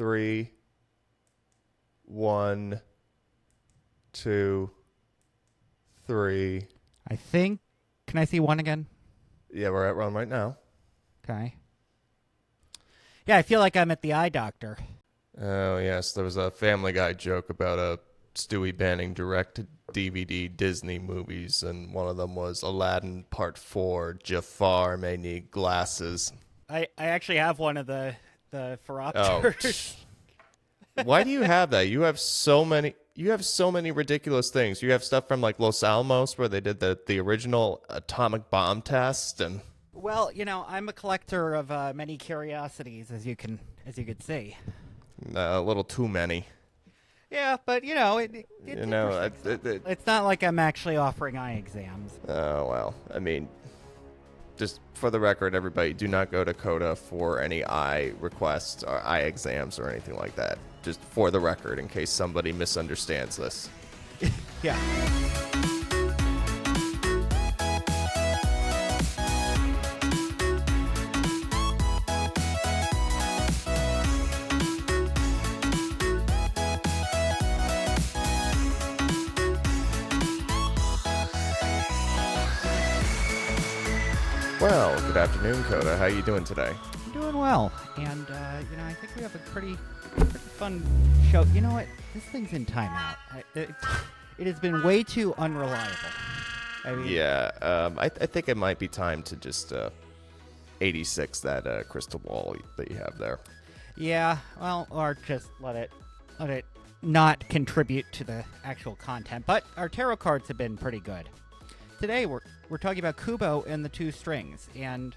3, 1, 2, 3. I think. Can I see 1 again? Yeah, we're at 1 right now. Okay. Yeah, I feel like I'm at the eye doctor. Oh, yes. There was a Family Guy joke about Stewie banning direct-to-DVD Disney movies, and one of them was Aladdin Part 4, Jafar may need glasses. I actually have one of the Phoropters. Oh. Why do you have that? You have so many ridiculous things. You have stuff from like Los Alamos where they did the original atomic bomb test, and Well, I'm a collector of many curiosities, as you could see. a little too many. Yeah, but it's not like I'm actually offering eye exams. Oh well, I mean, just for the record, everybody, do not go to Coda for any eye requests or eye exams or anything like that. Just for the record, in case somebody misunderstands this. Yeah. Well, good afternoon, Coda. How you doing today? I'm doing well, and I think we have a pretty fun show. You know what? This thing's in timeout. It has been way too unreliable. I mean, Yeah, I think it might be time to just 86 that crystal ball that you have there. Yeah, well, or just let it not contribute to the actual content. But our tarot cards have been pretty good. Today we're talking about Kubo and the Two Strings, and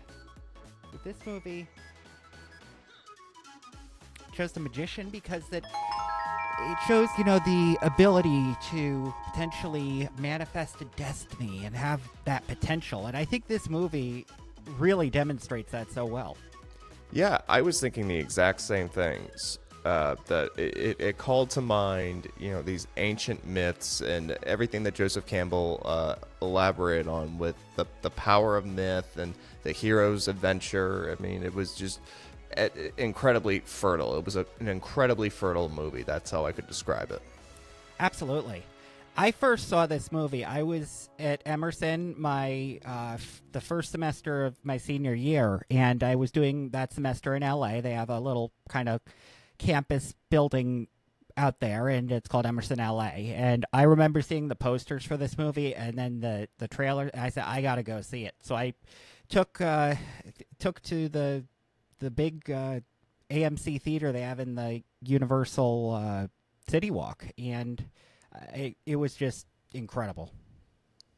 with this movie chose the Magician because it shows the ability to potentially manifest a destiny and have that potential, and I think this movie really demonstrates that so well. Yeah, I was thinking the exact same things. That it called to mind, these ancient myths and everything that Joseph Campbell elaborated on with the power of myth and the hero's adventure. I mean, it was just incredibly fertile. It was an incredibly fertile movie. That's how I could describe it. Absolutely. I first saw this movie. I was at Emerson the first semester of my senior year, and I was doing that semester in LA. They have a little kind of campus building out there, and it's called Emerson LA. And I remember seeing the posters for this movie and then the trailer. I said, I gotta go see it. So I took to the big AMC theater they have in the Universal City Walk, and it was just incredible.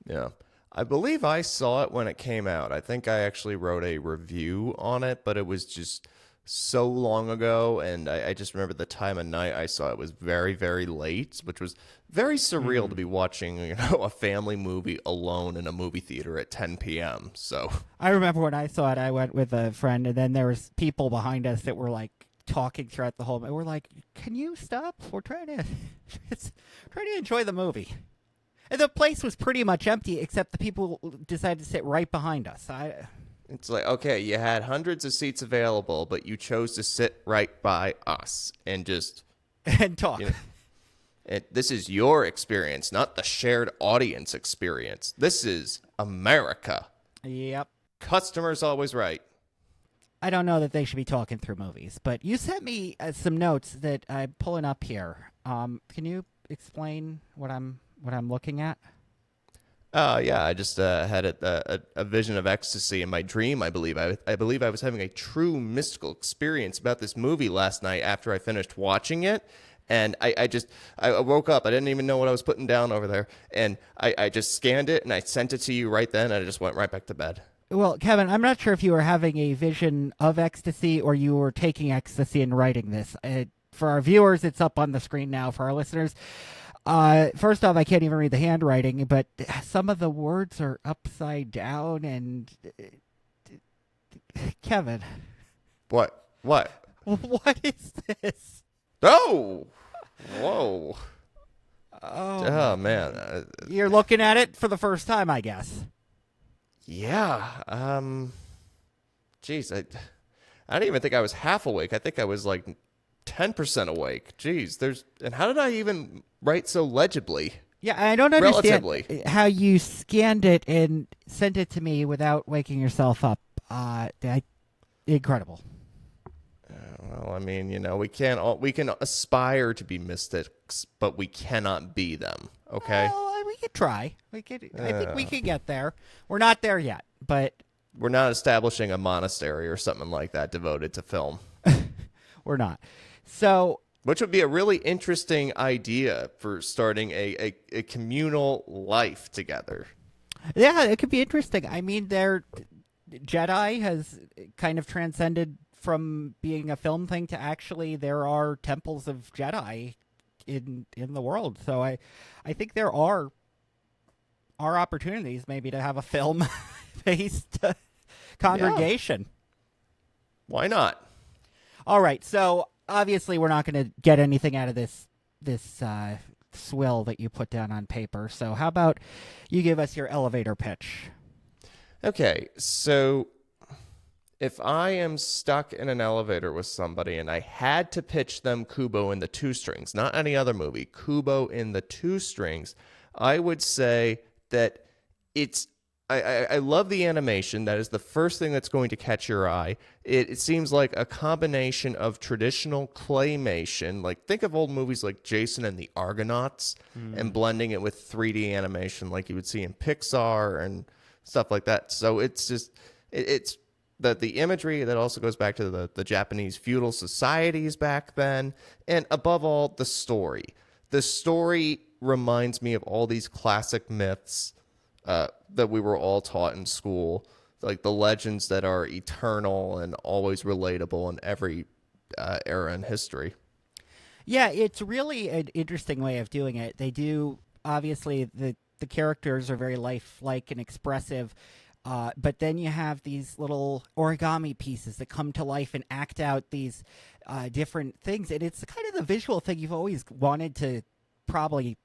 Yeah. I believe I saw it when it came out. I think I actually wrote a review on it, but it was just so long ago, and I just remember the time of night I saw it was very, very late, which was very surreal to be watching, a family movie alone in a movie theater at 10 p.m. So I remember when I saw it, I went with a friend, and then there was people behind us that were like talking throughout the whole. We're like, "Can you stop? We're trying to enjoy the movie." And the place was pretty much empty, except the people decided to sit right behind us. It's like, okay, you had hundreds of seats available, but you chose to sit right by us and just and talk. This is your experience, not the shared audience experience. This is America. Yep. Customer's always right. I don't know that they should be talking through movies, but you sent me some notes that I'm pulling up here. Can you explain what I'm looking at? Yeah, I just had a vision of ecstasy in my dream, I believe. I believe I was having a true mystical experience about this movie last night after I finished watching it. And I woke up. I didn't even know what I was putting down over there. And I just scanned it, and I sent it to you right then, and I just went right back to bed. Well, Kevin, I'm not sure if you were having a vision of ecstasy or you were taking ecstasy and writing this. For our viewers, it's up on the screen now. For our listeners, first off, I can't even read the handwriting, but some of the words are upside down. And Kevin, what? What is this? Oh, whoa! Oh man, you're looking at it for the first time, I guess. Yeah. Geez, I don't even think I was half awake. I think I was like 10% awake. Jeez, and how did I even write so legibly? Yeah, I don't understand Relatively. how you scanned it and sent it to me without waking yourself up. Incredible. Well, I mean, we can aspire to be mystics, but we cannot be them. Okay, Well, we could try. I think we could get there. We're not there yet, but we're not establishing a monastery or something like that devoted to film, we're not. So, which would be a really interesting idea for starting a communal life together. yeah, it could be interesting. I mean, Jedi has kind of transcended from being a film thing to actually there are temples of Jedi in the world. So I think there are opportunities maybe to have a film based congregation. Yeah. Why not? All right. So obviously we're not going to get anything out of this swill that you put down on paper. So how about you give us your elevator pitch? Okay, so if I am stuck in an elevator with somebody and I had to pitch them Kubo in the Two Strings, not any other movie, Kubo in the Two Strings, I would say that I love the animation. That is the first thing that's going to catch your eye. It seems like a combination of traditional claymation, like think of old movies like Jason and the Argonauts, and blending it with 3D animation like you would see in Pixar and stuff like that. So it's just it's the imagery that also goes back to the Japanese feudal societies back then, and above all, the story. The story reminds me of all these classic myths that we were all taught in school, like the legends that are eternal and always relatable in every era in history. Yeah, it's really an interesting way of doing it. They do, obviously, the characters are very lifelike and expressive, but then you have these little origami pieces that come to life and act out these different things. And it's kind of the visual thing you've always wanted to probably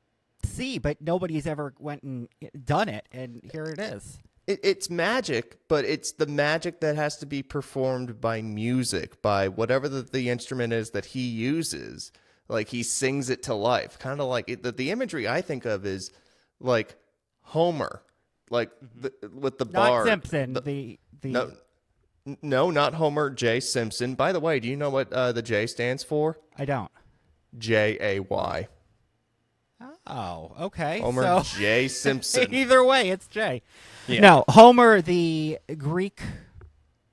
see, but nobody's ever went and done it, and here it is. It's magic, but it's the magic that has to be performed by music, by whatever the instrument is that he uses. Like he sings it to life, kind of like the imagery I think of is like Homer, like with the Not bard. Simpson. No, not Homer J. Simpson. By the way, do you know what the J stands for? I don't. J-A-Y. Oh, okay. Homer so, J. Simpson. Either way, it's J. Yeah. No, Homer, the Greek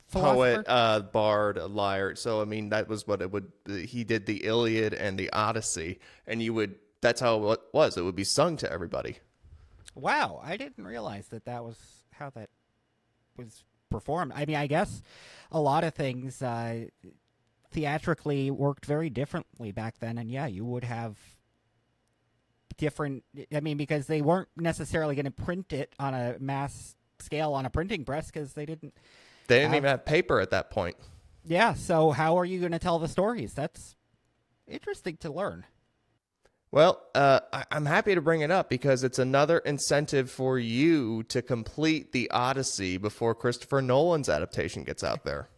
philosopher? Poet, bard, liar. So I mean, that was what it would. He did the Iliad and the Odyssey, and that's how it was. It would be sung to everybody. Wow, I didn't realize that was how that was performed. I mean, I guess a lot of things theatrically worked very differently back then, and yeah, you would have different. I mean, because they weren't necessarily going to print it on a mass scale on a printing press because they didn't. They didn't even have paper at that point. Yeah, so how are you going to tell the stories? That's interesting to learn. Well, I'm happy to bring it up because it's another incentive for you to complete the Odyssey before Christopher Nolan's adaptation gets out there.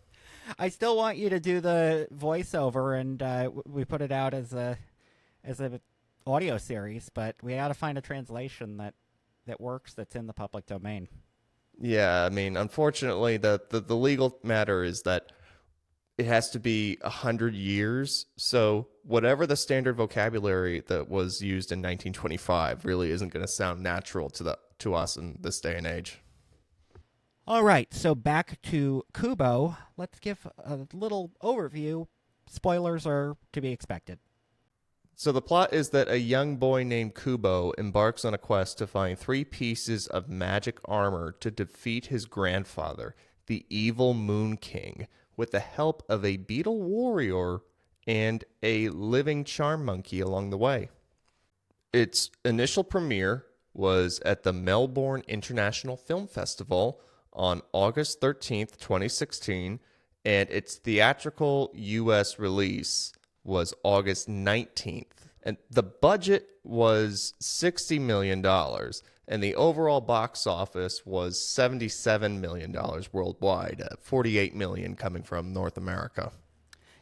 I still want you to do the voiceover, and we put it out as a audio series, but we got to find a translation that works, that's in the public domain. Yeah, I mean, unfortunately, the legal matter is that it has to be 100 years. So whatever the standard vocabulary that was used in 1925 really isn't going to sound natural to us in this day and age. All right, so back to Kubo. Let's give a little overview. Spoilers are to be expected. So the plot is that a young boy named Kubo embarks on a quest to find 3 pieces of magic armor to defeat his grandfather, the evil Moon King, with the help of a beetle warrior and a living charm monkey along the way. Its initial premiere was at the Melbourne International Film Festival on August 13th, 2016, and its theatrical U.S. release was August 19th. And the budget was $60 million, and the overall box office was $77 million worldwide, $48 million coming from North America.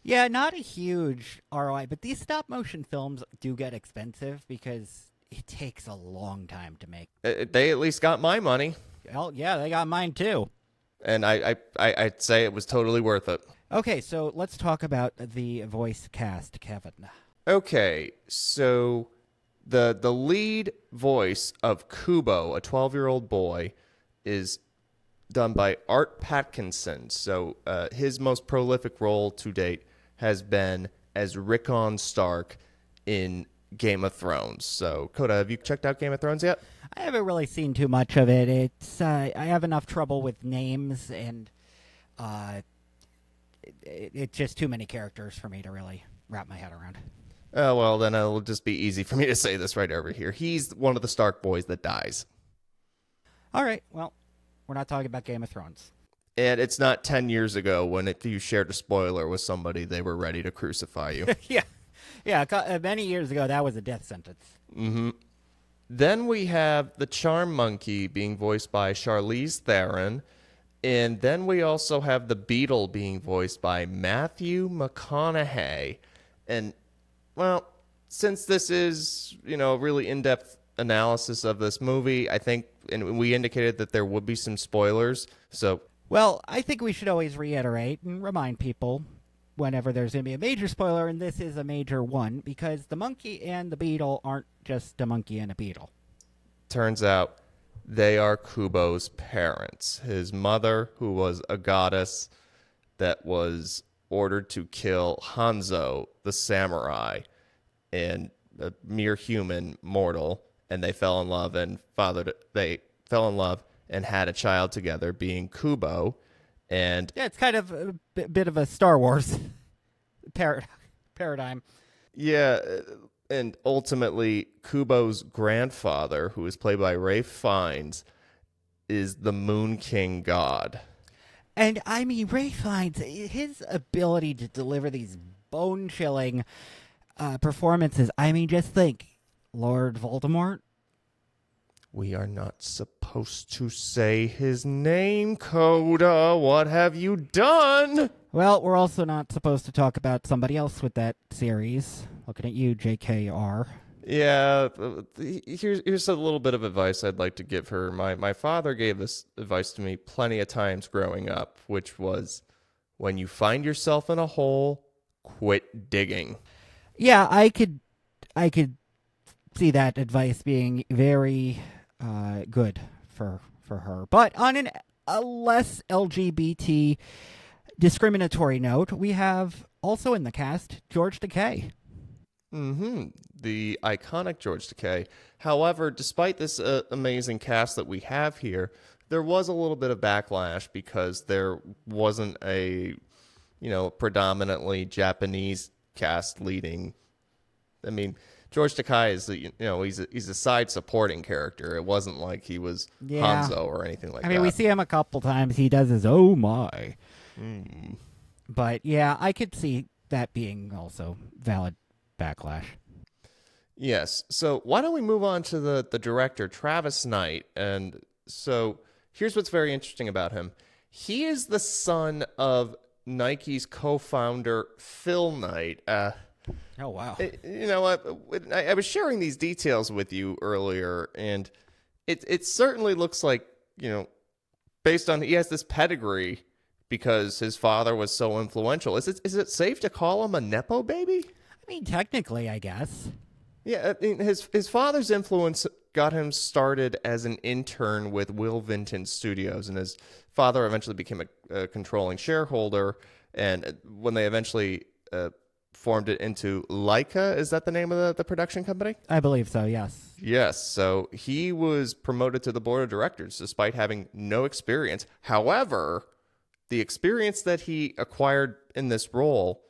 Yeah, not a huge ROI, but these stop motion films do get expensive because it takes a long time to make. They at least got my money, Well, yeah, they got mine too. and I'd say it was totally worth it. Okay, so let's talk about the voice cast, Kevin. Okay, so the lead voice of Kubo, a 12-year-old boy, is done by Art Patkinson. So his most prolific role to date has been as Rickon Stark in Game of Thrones. So, Coda, have you checked out Game of Thrones yet? I haven't really seen too much of it. It's I have enough trouble with names, and it's just too many characters for me to really wrap my head around. Oh, well, then it'll just be easy for me to say this right over here. He's one of the Stark boys that dies. All right, well, we're not talking about Game of Thrones. And it's not 10 years ago when if you shared a spoiler with somebody, they were ready to crucify you. Yeah, many years ago, that was a death sentence. Mm-hmm. Then we have the Charm Monkey being voiced by Charlize Theron. And then we also have the Beetle being voiced by Matthew McConaughey. And, well, since this is, a really in-depth analysis of this movie, I think, and we indicated that there would be some spoilers, so... Well, I think we should always reiterate and remind people whenever there's going to be a major spoiler, and this is a major one, because the monkey and the beetle aren't just a monkey and a beetle. Turns out they are Kubo's parents. His mother, who was a goddess that was ordered to kill Hanzo, the samurai, and a mere human mortal, and they fell in love and had a child together, being Kubo. And yeah, it's kind of a bit of a Star Wars paradigm. Yeah, and ultimately, Kubo's grandfather, who is played by Ralph Fiennes, is the Moon King god. And I mean, Ralph Fiennes, his ability to deliver these bone-chilling performances. I mean, just think, Lord Voldemort. We are not supposed to say his name, Coda. What have you done? Well, we're also not supposed to talk about somebody else with that series. Looking at you, JKR. Yeah, here's a little bit of advice I'd like to give her. My father gave this advice to me plenty of times growing up, which was, when you find yourself in a hole, quit digging. Yeah, I could see that advice being very good for her. But on a less LGBT discriminatory note, we have also in the cast George Takei. Mm-hmm. The iconic George Takei. However, despite this amazing cast that we have here, there was a little bit of backlash because there wasn't a, predominantly Japanese cast leading. I mean, George Takei is, he's a side supporting character. It wasn't like he was Hanzo or anything like that. I mean, we see him a couple times. He does his "oh my," but yeah, I could see that being also valid backlash. Yes. So why don't we move on to the director, Travis Knight? And so here's what's very interesting about him. He is the son of Nike's co-founder, Phil Knight. Oh, wow. I was sharing these details with you earlier, and it certainly looks like, based on, he has this pedigree because his father was so influential. Is it safe to call him a Nepo baby? I mean, technically, I guess. Yeah, I mean, his father's influence got him started as an intern with Will Vinton Studios, and his father eventually became a controlling shareholder, and when they eventually formed it into Leica. Is that the name of the production company? I believe so, yes. Yes. So he was promoted to the board of directors despite having no experience. However, the experience that he acquired in this role,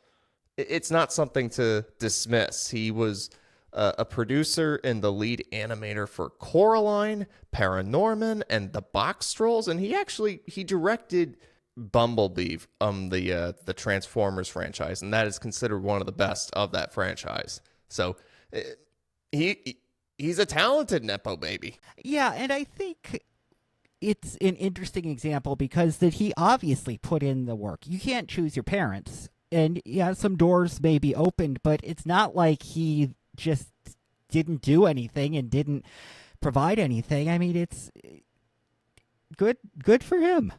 it's not something to dismiss. He was a producer and the lead animator for Coraline, Paranorman, and the Box Trolls, and he directed Bumblebee, the Transformers franchise, and that is considered one of the best of that franchise. So he's a talented Nepo baby. Yeah, and I think it's an interesting example because that he obviously put in the work. You can't choose your parents, and yeah, some doors may be opened, but it's not like he just didn't do anything and didn't provide anything. I mean, it's good for him.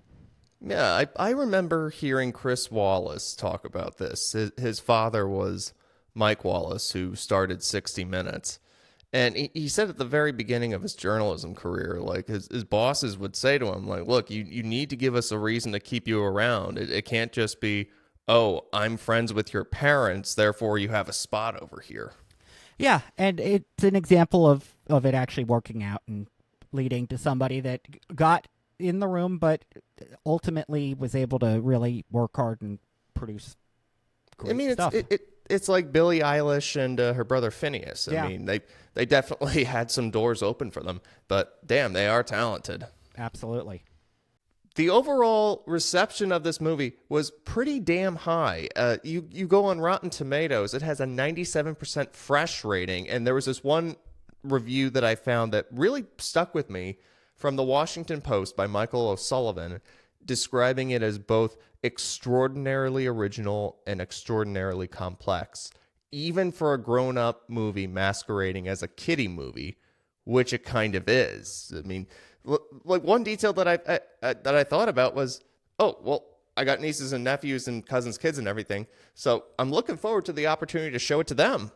Yeah, I remember hearing Chris Wallace talk about this. His father was Mike Wallace, who started 60 Minutes. And he said at the very beginning of his journalism career, like his bosses would say to him, like, look, you need to give us a reason to keep you around. It can't just be, oh, I'm friends with your parents, therefore you have a spot over here. Yeah, and it's an example of it actually working out and leading to somebody that got in the room, but ultimately was able to really work hard and produce great stuff. It's like Billie Eilish and her brother Phineas. Yeah. I mean, they definitely had some doors open for them, but damn, they are talented. Absolutely. The overall reception of this movie was pretty damn high. You go on Rotten Tomatoes, it has a 97% fresh rating, and there was this one review that I found that really stuck with me from the Washington Post by Michael O'Sullivan, describing it as both extraordinarily original and extraordinarily complex, even for a grown-up movie masquerading as a kiddie movie, which it kind of is. I mean, like one detail that I thought about was, oh, well, I got nieces and nephews and cousins' kids and everything, so I'm looking forward to the opportunity to show it to them.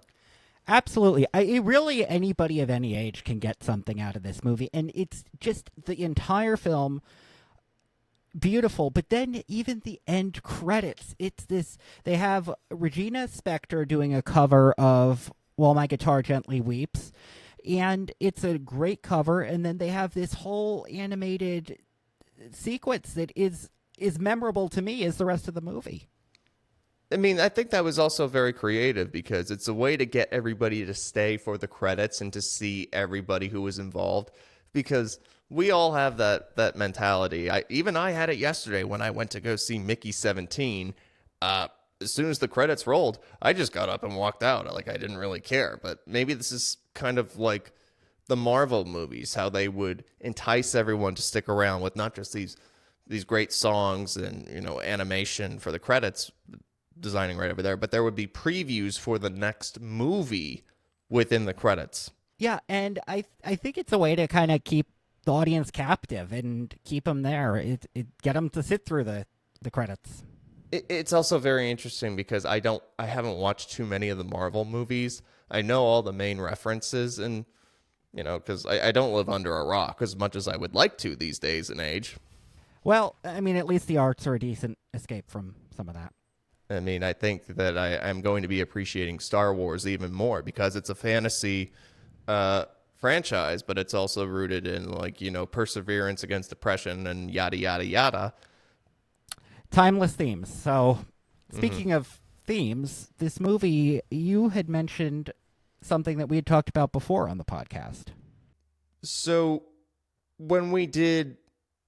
Absolutely. Really, anybody of any age can get something out of this movie. And it's just the entire film, beautiful. But then even the end credits, it's this. They have Regina Spektor doing a cover of While My Guitar Gently Weeps. And it's a great cover. And then they have this whole animated sequence that is memorable to me as the rest of the movie. I mean, I think that was also very creative because it's a way to get everybody to stay for the credits and to see everybody who was involved, because we all have that mentality. I had it yesterday when I went to go see Mickey 17. As soon as the credits rolled, I just got up and walked out. Like, I didn't really care. But maybe this is kind of like the Marvel movies, how they would entice everyone to stick around with not just these great songs and, animation for the credits, designing right over there, but there would be previews for the next movie within the credits. Yeah, and I think it's a way to kind of keep the audience captive and keep them there. Get them to sit through the credits. It's also very interesting because I haven't watched too many of the Marvel movies. I know all the main references, and because I don't live under a rock as much as I would like to these days and age. Well, I mean, at least the arts are a decent escape from some of that. I mean, I think that I'm going to be appreciating Star Wars even more because it's a fantasy franchise, but it's also rooted in, perseverance against depression and yada, yada, yada. Timeless themes. So, speaking of themes, this movie, you had mentioned something that we had talked about before on the podcast. So, when we did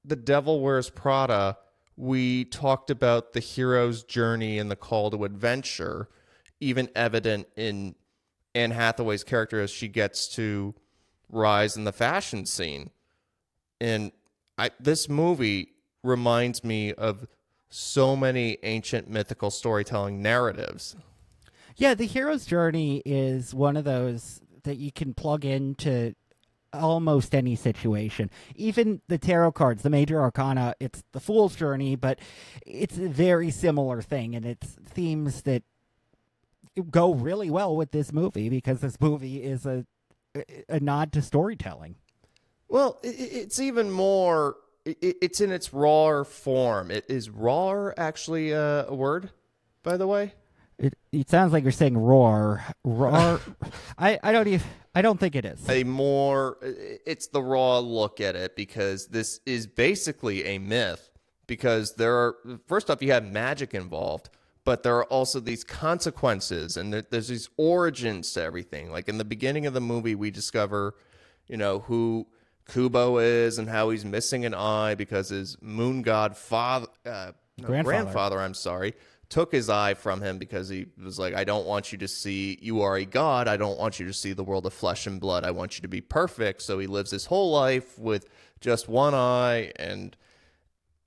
The Devil Wears Prada, we talked about the hero's journey and the call to adventure, even evident in Anne Hathaway's character as she gets to rise in the fashion scene. And this movie reminds me of so many ancient mythical storytelling narratives. Yeah, the hero's journey is one of those that you can plug into almost any situation. Even the tarot cards, the major arcana, it's the fool's journey, but it's a very similar thing, and it's themes that go really well with this movie because this movie is a nod to storytelling. Well, it's even more, it's in its raw form. Is raw actually a word, by the way? It sounds like you're saying roar. I don't think it is. It's the raw look at it because this is basically a myth because first off, you have magic involved, but there are also these consequences and there's these origins to everything. Like in the beginning of the movie, we discover, who Kubo is and how he's missing an eye because his moon god grandfather, took his eye from him because he was like, I don't want you to see, you are a god. I don't want you to see the world of flesh and blood. I want you to be perfect. So he lives his whole life with just one eye. And,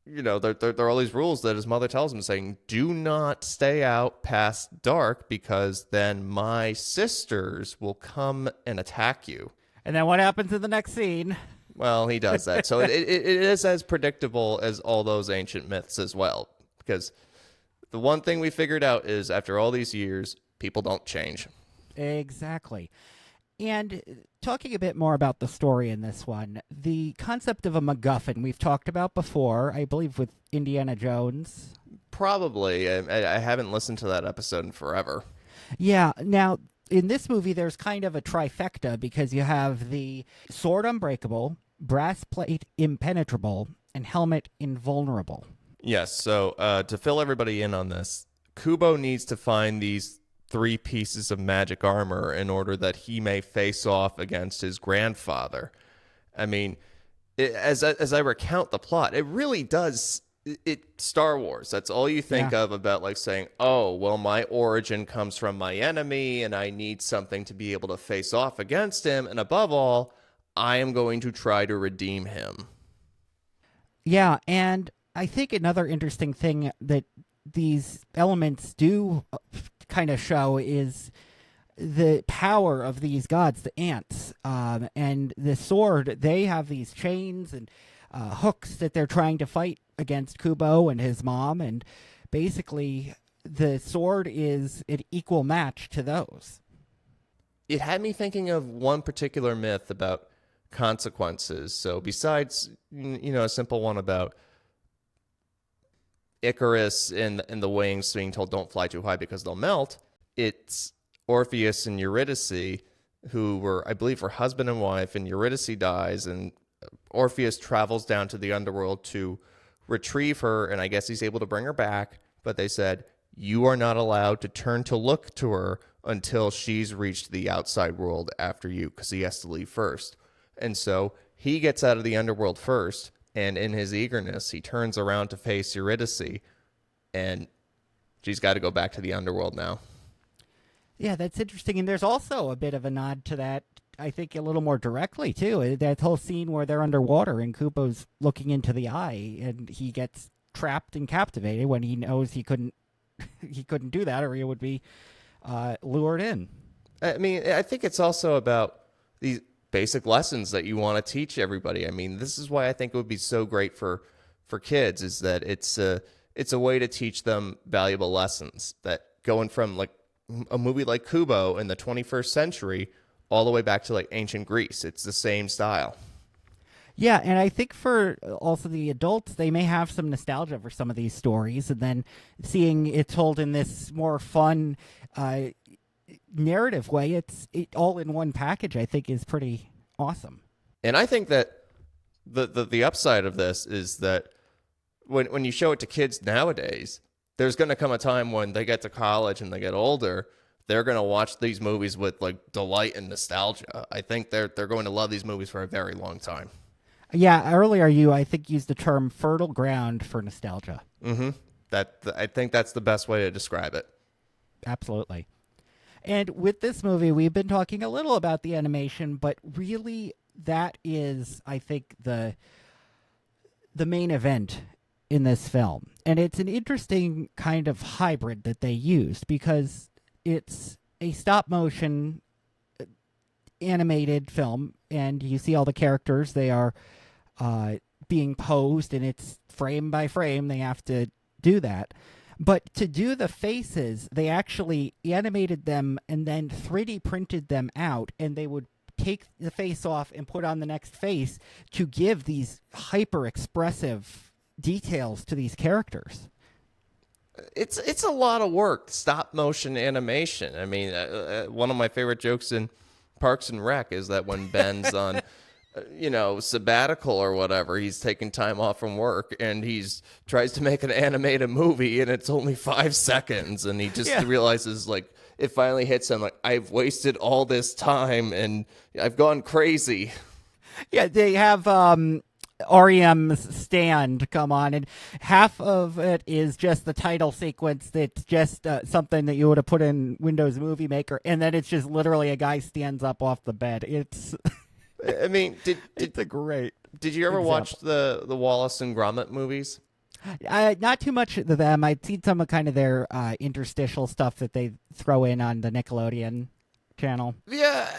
there are all these rules that his mother tells him, saying, do not stay out past dark because then my sisters will come and attack you. And then what happens in the next scene? Well, he does that. So it is as predictable as all those ancient myths as well. Because the one thing we figured out is after all these years, people don't change. Exactly. And talking a bit more about the story in this one, the concept of a MacGuffin we've talked about before, I believe with Indiana Jones. Probably. I haven't listened to that episode in forever. Yeah. Now, in this movie, there's kind of a trifecta because you have the sword unbreakable, brass plate impenetrable, and helmet invulnerable. Yes. So to fill everybody in on this, Kubo needs to find these 3 pieces of magic armor in order that he may face off against his grandfather. I mean, as I recount the plot, it really does. Star Wars. That's all you think of about like saying, oh, well, my origin comes from my enemy and I need something to be able to face off against him. And above all, I am going to try to redeem him. Yeah, and I think another interesting thing that these elements do kind of show is the power of these gods, the ants, and the sword. They have these chains and hooks that they're trying to fight against Kubo and his mom, and basically the sword is an equal match to those. It had me thinking of one particular myth about consequences. So besides, a simple one about Icarus and the wings being told don't fly too high because they'll melt, it's Orpheus and Eurydice, who were, I believe, her husband and wife, and Eurydice dies, and Orpheus travels down to the underworld to retrieve her, and I guess he's able to bring her back, but they said, you are not allowed to turn to look to her until she's reached the outside world after you, because he has to leave first. And so he gets out of the underworld first, and in his eagerness, he turns around to face Eurydice, and she's got to go back to the underworld now. Yeah, that's interesting. And there's also a bit of a nod to that, I think, a little more directly, too. That whole scene where they're underwater and Kubo's looking into the eye, and he gets trapped and captivated when he knows he couldn't do that, or he would be lured in. I mean, I think it's also about these basic lessons that you want to teach everybody. I mean, this is why I think it would be so great for kids, is that it's a way to teach them valuable lessons, that going from like a movie like Kubo in the 21st century all the way back to like ancient Greece. It's the same style. Yeah, and I think for also the adults, they may have some nostalgia for some of these stories, and then seeing it told in this more fun narrative way, it all in one package, I think, is pretty awesome. And I think that the upside of this is that when you show it to kids nowadays, there's going to come a time when they get to college and they get older, they're going to watch these movies with like delight and nostalgia. I think they're going to love these movies for a very long time. Yeah, earlier you, I think, used the term fertile ground for nostalgia. Mm-hmm. I think that's the best way to describe it. Absolutely. And with this movie, we've been talking a little about the animation, but really that is, I think, the main event in this film. And it's an interesting kind of hybrid that they used, because it's a stop-motion animated film, and you see all the characters. They are being posed, and it's frame by frame. They have to do that. But to do the faces, they actually animated them and then 3D printed them out, and they would take the face off and put on the next face to give these hyper-expressive details to these characters. It's a lot of work, stop motion animation. I mean, one of my favorite jokes in Parks and Rec is that when Ben's on sabbatical or whatever, he's taking time off from work and he's tries to make an animated movie and it's only 5 seconds, and he just realizes, like, it finally hits him, like, I've wasted all this time and I've gone crazy. Yeah, they have REM's Stand come on, and half of it is just the title sequence that's just something that you would have put in Windows Movie Maker, and then it's just literally a guy stands up off the bed. It's I mean, it's a great Did you ever example. watch the Wallace and Gromit movies? Not too much of them. I'd seen some of kind of their interstitial stuff that they throw in on the Nickelodeon channel. Yeah,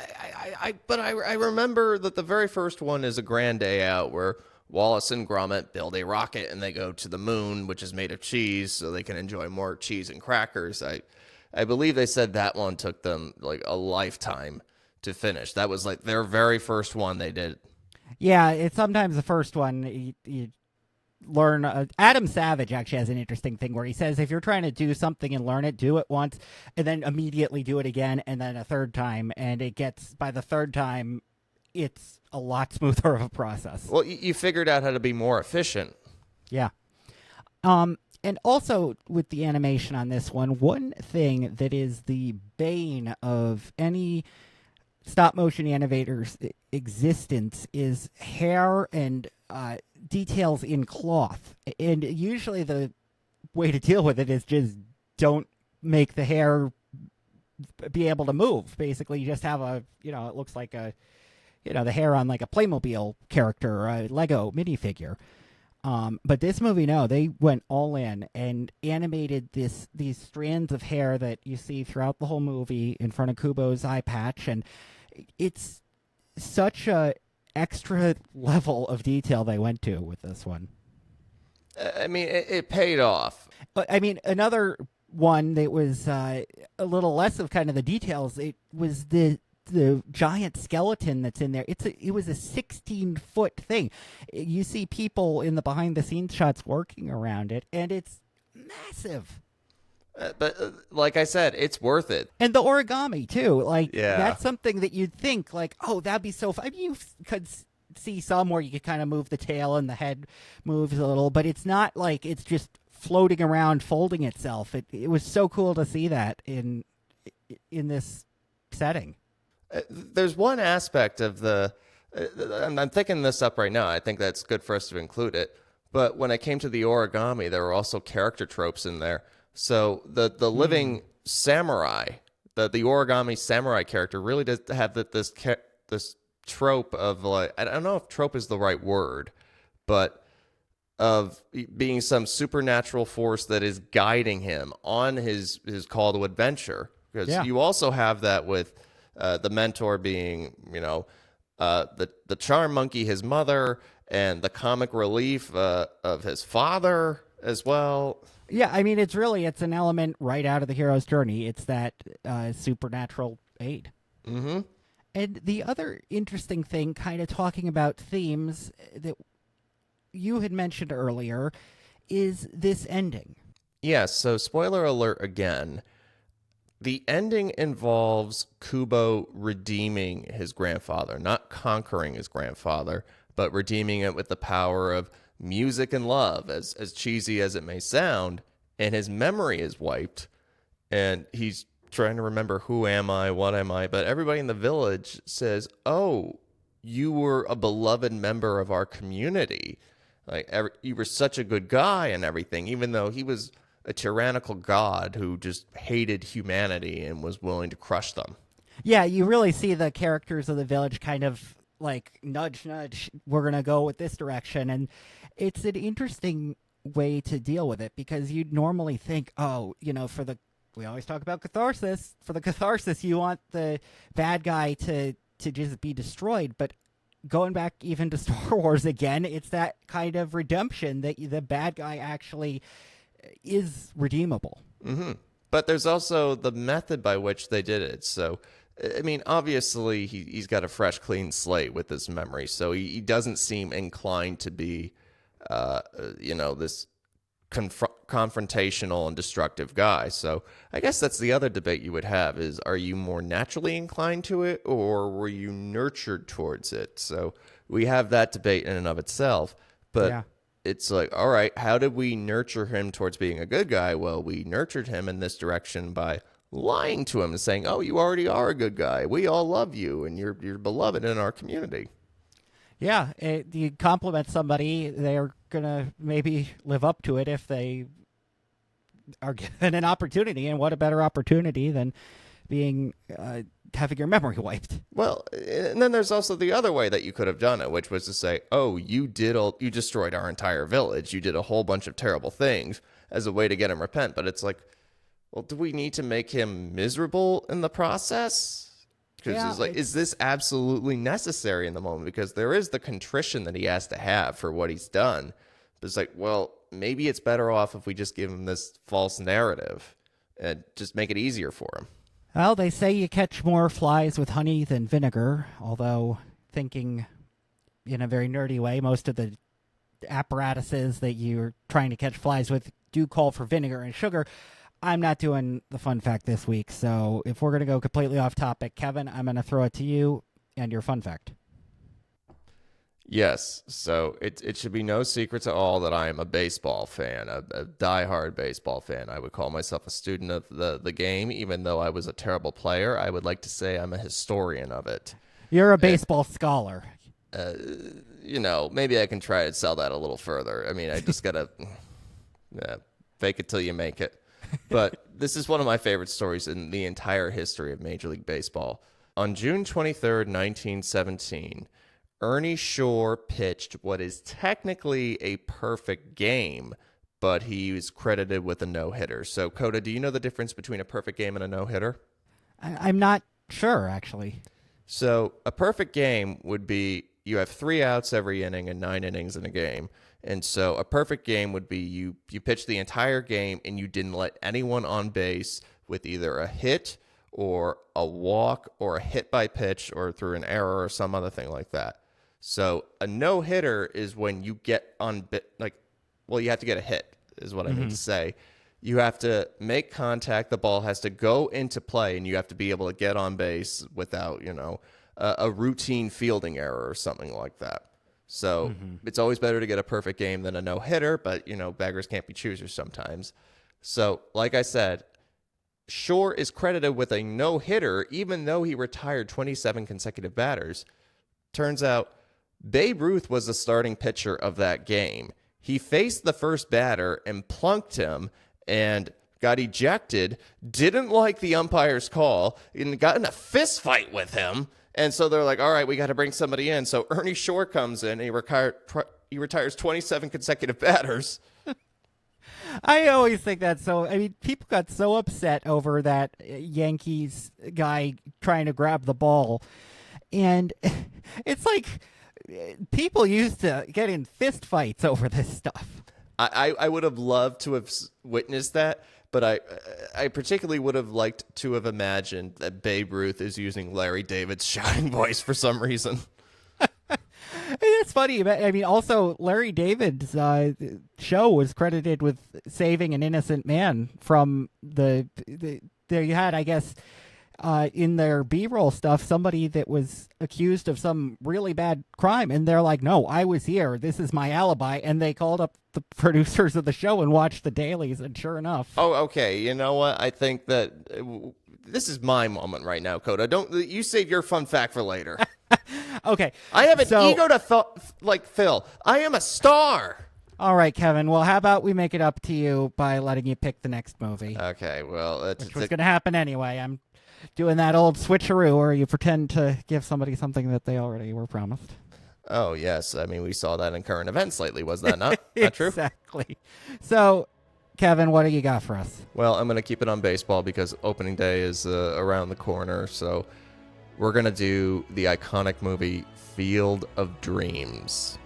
I remember that the very first one is A Grand Day Out, where Wallace and Gromit build a rocket and they go to the moon, which is made of cheese, so they can enjoy more cheese and crackers. I believe they said that one took them like a lifetime to finish. That was like their very first one they did. Yeah, it's sometimes the first one you learn. Adam Savage actually has an interesting thing where he says if you're trying to do something and learn it, do it once and then immediately do it again and then a third time, and it gets by the third time it's a lot smoother of a process. Well, you figured out how to be more efficient. Yeah. And also with the animation on this one thing that is the bane of any stop motion animator's existence is hair and details in cloth. And usually the way to deal with it is just don't make the hair be able to move. Basically, you just have it looks like the hair on like a Playmobil character or a Lego minifigure. But this movie, no, they went all in and animated these strands of hair that you see throughout the whole movie in front of Kubo's eye patch, and it's such a extra level of detail they went to with this one. I mean, it paid off. I mean, another one that was a little less of kind of the details. It was the giant skeleton that's in there. It was a 16-foot thing. You see people in the behind the scenes shots working around it, and it's massive. But like I said, it's worth it. And the origami too. Like Yeah. That's something that you'd think like, oh, that'd be so fun. I mean, you could see some where you could kind of move the tail and the head moves a little, but it's not like it's just floating around folding itself. It was so cool to see that in this setting. There's one aspect of I'm thinking this up right now. I think that's good for us to include it. But when it came to the origami, there were also character tropes in there. So the living samurai, the origami samurai character really does have this trope of like, I don't know if trope is the right word, but of being some supernatural force that is guiding him on his call to adventure. Because you also have that with the mentor being, the charm monkey, his mother, and the comic relief of his father as well. Yeah, I mean, it's an element right out of the hero's journey. It's that supernatural aid. Mm-hmm. And the other interesting thing, kind of talking about themes that you had mentioned earlier, is this ending. Yes, so spoiler alert again. The ending involves Kubo redeeming his grandfather, not conquering his grandfather, but redeeming it with the power of music and love, as cheesy as it may sound. And his memory is wiped, and he's trying to remember who am I, what am I. But everybody in the village says, "Oh, you were a beloved member of our community. Like you were such a good guy and everything," even though he was a tyrannical god who just hated humanity and was willing to crush them. Yeah, you really see the characters of the village kind of like nudge, we're going to go with this direction. And it's an interesting way to deal with it because you'd normally think, oh, we always talk about catharsis. For the catharsis, you want the bad guy to just be destroyed. But going back even to Star Wars again, it's that kind of redemption that the bad guy actually is redeemable. Mm-hmm. But there's also the method by which they did it. So, I mean, obviously he's got a fresh, clean slate with his memory. So he doesn't seem inclined to be, this confrontational and destructive guy. So I guess that's the other debate you would have is, are you more naturally inclined to it or were you nurtured towards it? So we have that debate in and of itself. But it's like, all right, how did we nurture him towards being a good guy? Well, we nurtured him in this direction by lying to him and saying, oh, you already are a good guy. We all love you, and you're beloved in our community. Yeah, you compliment somebody, they're going to maybe live up to it if they are given an opportunity. And what a better opportunity than being having your memory wiped. Well, and then there's also the other way that you could have done it, which was to say, oh, you destroyed our entire village. You did a whole bunch of terrible things as a way to get him repent. But it's like, well, do we need to make him miserable in the process? Because it's like, is this absolutely necessary in the moment? Because there is the contrition that he has to have for what he's done. But it's like, well, maybe it's better off if we just give him this false narrative and just make it easier for him. Well, they say you catch more flies with honey than vinegar, although thinking in a very nerdy way, most of the apparatuses that you're trying to catch flies with do call for vinegar and sugar. I'm not doing the fun fact this week, so if we're going to go completely off topic, Kevin, I'm going to throw it to you and your fun fact. Yes, so it should be no secret to all that I am a baseball fan, a diehard baseball fan. I would call myself a student of the game, even though I was a terrible player. I would like to say I'm a historian of it. You're a baseball scholar. Maybe I can try to sell that a little further. I mean, I just got to fake it till you make it. But this is one of my favorite stories in the entire history of Major League Baseball. On June 23rd, 1917, Ernie Shore pitched what is technically a perfect game, but he was credited with a no-hitter. So, Coda, do you know the difference between a perfect game and a no-hitter? I'm not sure, actually. So, a perfect game would be you have 3 outs every inning and 9 innings in a game. And so a perfect game would be you pitch the entire game and you didn't let anyone on base with either a hit or a walk or a hit by pitch or through an error or some other thing like that. So a no-hitter is when you get on, you have to get a hit is what I mean to say. You have to make contact. The ball has to go into play, and you have to be able to get on base without, a routine fielding error or something like that. So it's always better to get a perfect game than a no-hitter, but, beggars can't be choosers sometimes. So, like I said, Shore is credited with a no-hitter, even though he retired 27 consecutive batters. Turns out Babe Ruth was the starting pitcher of that game. He faced the first batter and plunked him and got ejected, didn't like the umpire's call, and got in a fist fight with him. And so they're like, all right, we got to bring somebody in. So Ernie Shore comes in, and he retires 27 consecutive batters. I always think that's so. I mean, people got so upset over that Yankees guy trying to grab the ball. And it's like people used to get in fist fights over this stuff. I would have loved to have witnessed that, but I particularly would have liked to have imagined that Babe Ruth is using Larry David's shouting voice for some reason. It's funny. I mean, also, Larry David's show was credited with saving an innocent man from there you had, I guess, in their B-roll stuff, somebody that was accused of some really bad crime. And they're like, no, I was here. This is my alibi. And they called up the producers of the show and watched the dailies. And sure enough. Oh, okay. You know what? I think that this is my moment right now, Coda. You save your fun fact for later. Okay. I have an ego to like Phil. I am a star. All right, Kevin. Well, how about we make it up to you by letting you pick the next movie? Okay. Well, which was going to happen anyway. I'm doing that old switcheroo where you pretend to give somebody something that they already were promised. Oh, yes. I mean, we saw that in current events lately. Was that not true? Exactly. So, Kevin, what do you got for us? Well, I'm going to keep it on baseball because opening day is around the corner. So we're going to do the iconic movie Field of Dreams.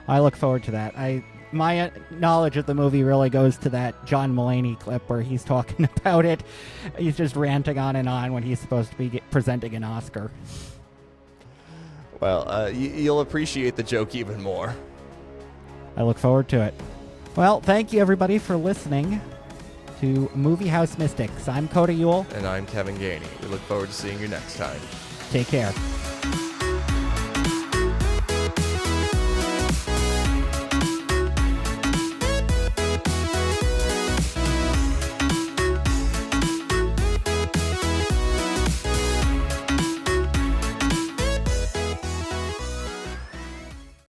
I look forward to that. My knowledge of the movie really goes to that John Mulaney clip where he's talking about it. He's just ranting on and on when he's supposed to be presenting an Oscar. Well, you'll appreciate the joke even more. I look forward to it. Well, thank you, everybody, for listening to Moviehouse Mystics. I'm Coda Ewell. And I'm Kevin Gainey. We look forward to seeing you next time. Take care.